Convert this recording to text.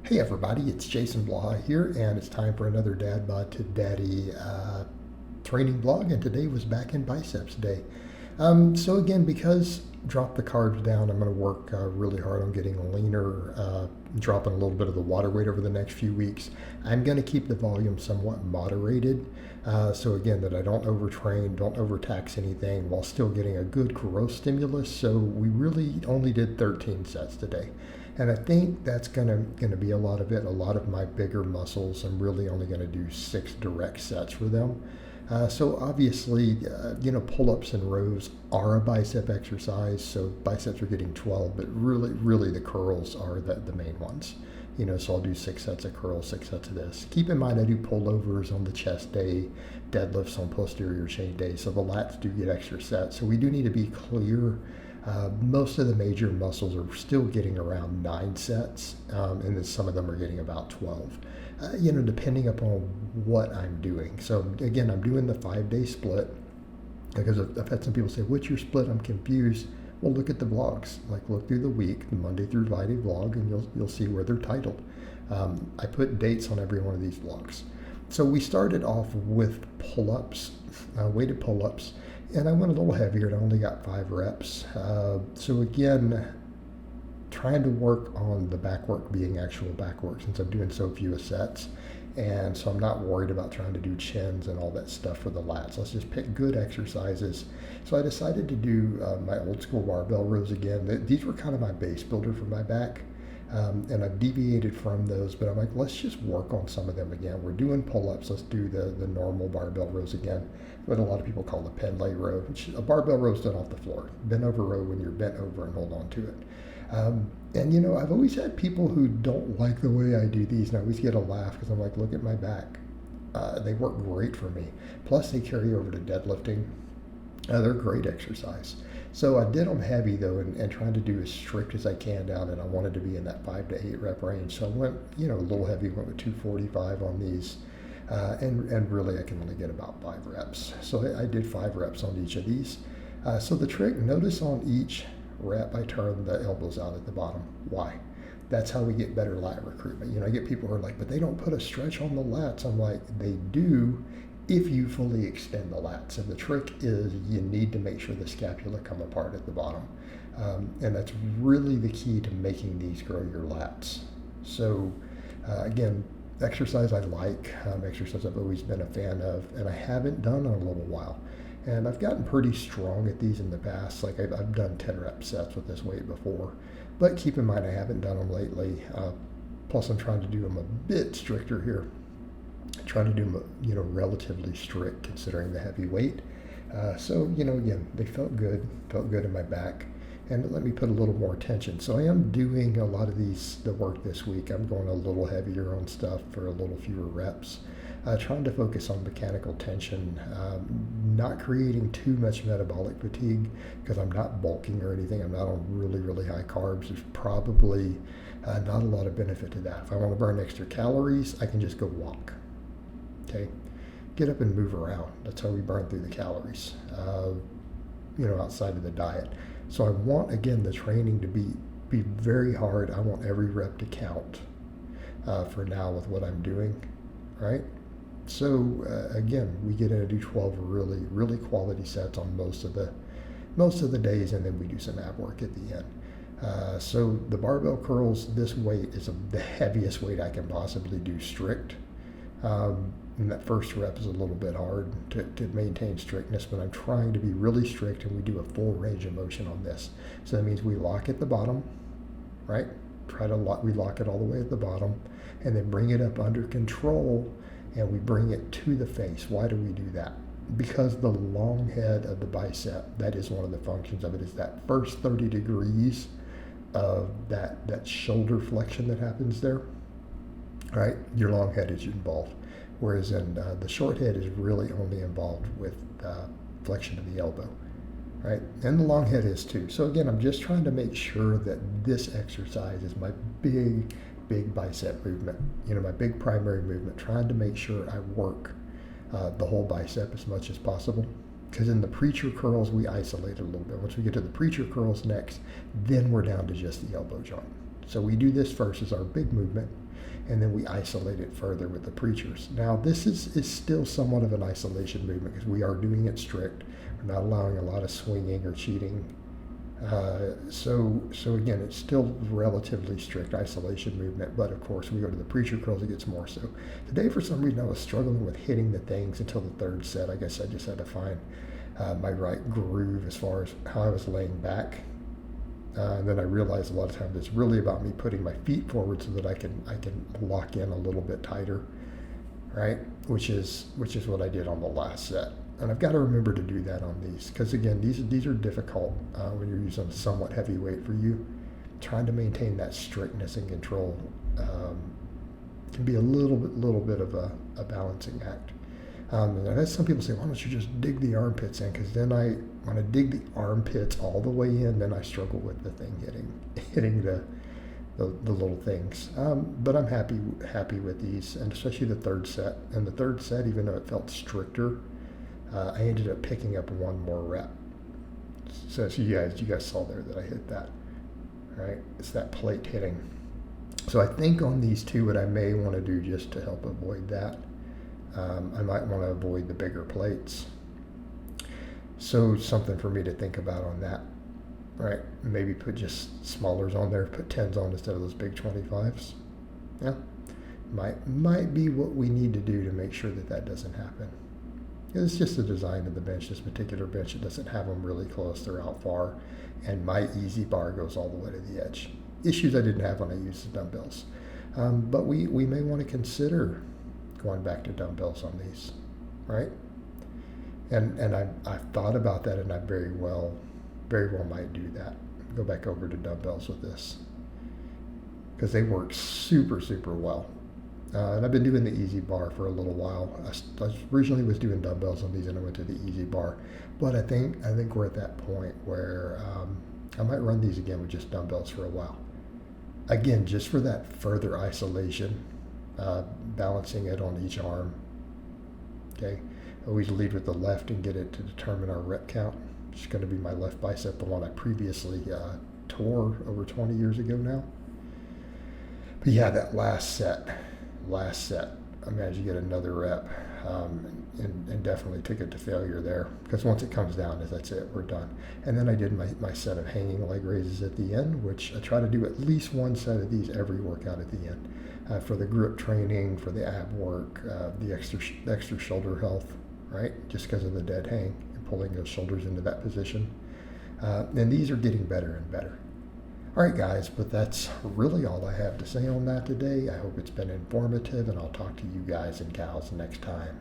Hey everybody, it's Jason Blaha here, and it's time for another Dadbod to Daddy training vlog, and today was back in Biceps Day. So again, because drop the carbs down, I'm going to work really hard on getting leaner, dropping a little bit of the water weight over the next few weeks. I'm going to keep the volume somewhat moderated, so again, that I don't overtrain, don't overtax anything, while still getting a good growth stimulus. So we really only did 13 sets today. And I think that's gonna be a lot of it. A lot of my bigger muscles, I'm really only gonna do 6 direct sets for them. So obviously, pull-ups and rows are a bicep exercise. So biceps are getting 12, but really the curls are the main ones. So I'll do 6 sets of curls, 6 sets of this. Keep in mind I do pullovers on the chest day, deadlifts on posterior chain day. So the lats do get extra sets. So we do need to be clear. Most of the major muscles are still getting around 9 sets, and then some of them are getting about 12, depending upon what I'm doing. So again, I'm doing the 5-day split, because I've had some people say, what's your split? I'm confused. Well, look at the vlogs. Look through the week, the Monday through Friday vlog, and you'll see where they're titled. I put dates on every one of these vlogs. So we started off with pull-ups, weighted pull-ups. And I went a little heavier, and I only got 5 reps. So again, trying to work on the back work being actual back work, since I'm doing so few sets. And so I'm not worried about trying to do chins and all that stuff for the lats. Let's just pick good exercises. So I decided to do my old school barbell rows again. These were kind of my base builder for my back. And I've deviated from those, but I'm like, let's just work on some of them again. We're doing pull-ups. Let's do the normal barbell rows again, what a lot of people call the Pendlay row. A barbell row is done off the floor. Bent over row when you're bent over and hold on to it. And I've always had people who don't like the way I do these, and I always get a laugh because I'm like, look at my back. They work great for me. Plus they carry over to deadlifting. They're great exercise. So I did them heavy though, and trying to do as strict as I can down, and I wanted to be in that 5 to 8 rep range. So I went, a little heavy, went with 245 on these, and really I can only get about 5 reps. So I did 5 reps on each of these. So the trick, notice on each rep I turn the elbows out at the bottom. Why? That's how we get better lat recruitment. I get people who are like, but they don't put a stretch on the lats. I'm like, they do, if you fully extend the lats. And the trick is you need to make sure the scapula come apart at the bottom. And that's really the key to making these grow your lats. So again, exercise I like, exercise I've always been a fan of, and I haven't done in a little while. And I've gotten pretty strong at these in the past. I've done 10 rep sets with this weight before. But keep in mind I haven't done them lately. Plus I'm trying to do them a bit stricter here. Trying to do them, relatively strict considering the heavy weight. So, again, they felt good in my back, and let me put a little more attention. So I am doing a lot of the work this week. I'm going a little heavier on stuff for a little fewer reps. Trying to focus on mechanical tension, not creating too much metabolic fatigue, because I'm not bulking or anything. I'm not on really high carbs. There's probably not a lot of benefit to that. If I want to burn extra calories, I can just go walk. Okay, get up and move around. That's how we burn through the calories, outside of the diet. So I want, again, the training to be very hard. I want every rep to count for now with what I'm doing, right? So again, we get in to do 12 really quality sets on most of the days, and then we do some ab work at the end. So the barbell curls, this weight is the heaviest weight I can possibly do strict. And that first rep is a little bit hard to maintain strictness, but I'm trying to be really strict, and we do a full range of motion on this. So that means we lock at the bottom, right? We lock it all the way at the bottom, and then bring it up under control, and we bring it to the face. Why do we do that? Because the long head of the bicep, that is one of the functions of it, is that first 30 degrees of that shoulder flexion that happens there, right? Your long head is involved. Whereas in the short head is really only involved with flexion of the elbow, right? And the long head is too. So again, I'm just trying to make sure that this exercise is my big bicep movement, my big primary movement, trying to make sure I work the whole bicep as much as possible. Because in the preacher curls, we isolate it a little bit. Once we get to the preacher curls next, then we're down to just the elbow joint. So we do this first as our big movement. and then we isolate it further with the preachers. Now, this is still somewhat of an isolation movement because we are doing it strict. We're not allowing a lot of swinging or cheating. So again, it's still relatively strict isolation movement, but of course we go to the preacher curls, it gets more so. Today, for some reason, I was struggling with hitting the things until the third set. I guess I just had to find my right groove as far as how I was laying back. And then I realized a lot of times it's really about me putting my feet forward so that I can lock in a little bit tighter, right? Which is what I did on the last set. And I've got to remember to do that on these because again, these are difficult when you're using somewhat heavy weight for you. Trying to maintain that strictness and control can be a little bit of a balancing act. And I've had some people say, why don't you just dig the armpits in? Because then when I dig the armpits all the way in, then I struggle with the thing hitting the little things. But I'm happy with these, and especially the third set. And the third set, even though it felt stricter, I ended up picking up one more rep. So you guys saw there that I hit that, right? It's that plate hitting. So I think on these two, what I may want to do just to help avoid that, I might want to avoid the bigger plates. So something for me to think about on that, right? Maybe put just smallers on there, put 10s on instead of those big 25s. Yeah, might be what we need to do to make sure that doesn't happen. It's just the design of the bench. This particular bench, it doesn't have them really close. They're out far, and my easy bar goes all the way to the edge. Issues I didn't have when I used the dumbbells. But we may want to consider going back to dumbbells on these, right? And I've thought about that, and I very well might do that. Go back over to dumbbells with this because they work super well. And I've been doing the easy bar for a little while. I originally was doing dumbbells on these, and I went to the easy bar. But I think we're at that point where I might run these again with just dumbbells for a while. Again, just for that further isolation, balancing it on each arm. Okay, always lead with the left and get it to determine our rep count. It's going to be my left bicep, the one I previously tore over 20 years ago now. But yeah, that last set, I managed to get another rep and definitely took it to failure there because once it comes down, that's it, we're done. And then I did my set of hanging leg raises at the end, which I try to do at least one set of these every workout at the end for the grip training, for the ab work, the extra shoulder health, right? Just because of the dead hang and pulling those shoulders into that position. And these are getting better and better. All right, guys, but that's really all I have to say on that today. I hope it's been informative, and I'll talk to you guys and gals next time.